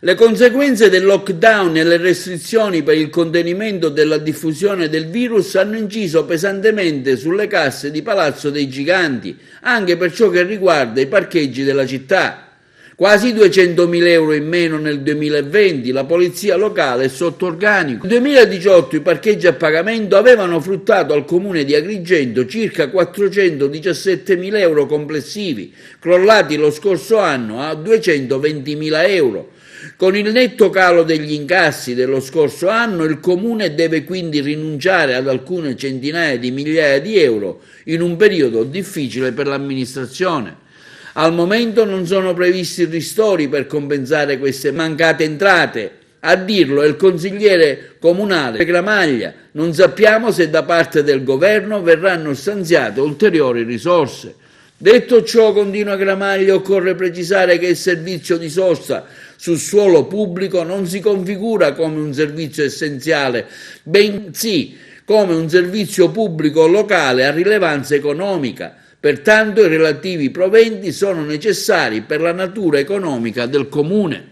Le conseguenze del lockdown e le restrizioni per il contenimento della diffusione del virus hanno inciso pesantemente sulle casse di Palazzo dei Giganti, anche per ciò che riguarda i parcheggi della città. Quasi 200.000 euro in meno nel 2020, la polizia locale è sotto organico. Nel 2018 i parcheggi a pagamento avevano fruttato al comune di Agrigento circa 417.000 euro complessivi, crollati lo scorso anno a 220.000 euro. Con il netto calo degli incassi dello scorso anno, il comune deve quindi rinunciare ad alcune centinaia di migliaia di euro in un periodo difficile per l'amministrazione. Al momento non sono previsti ristori per compensare queste mancate entrate. A dirlo è il consigliere comunale Gramaglia. Non sappiamo se da parte del governo verranno stanziate ulteriori risorse. Detto ciò, continua Gramaglia, occorre precisare che il servizio di sosta sul suolo pubblico non si configura come un servizio essenziale, bensì come un servizio pubblico locale a rilevanza economica. Pertanto i relativi proventi sono necessari per la natura economica del comune.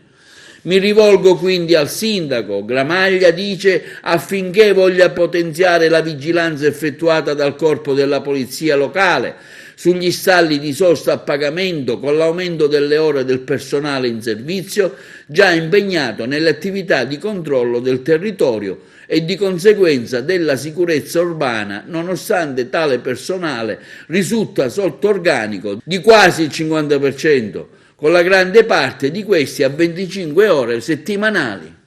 Mi rivolgo quindi al sindaco, Gramaglia dice, affinché voglia potenziare la vigilanza effettuata dal corpo della polizia locale sugli stalli di sosta a pagamento con l'aumento delle ore del personale in servizio già impegnato nelle attività di controllo del territorio e di conseguenza della sicurezza urbana, nonostante tale personale risulta sotto organico di quasi il 50%, con la grande parte di questi a 25 ore settimanali.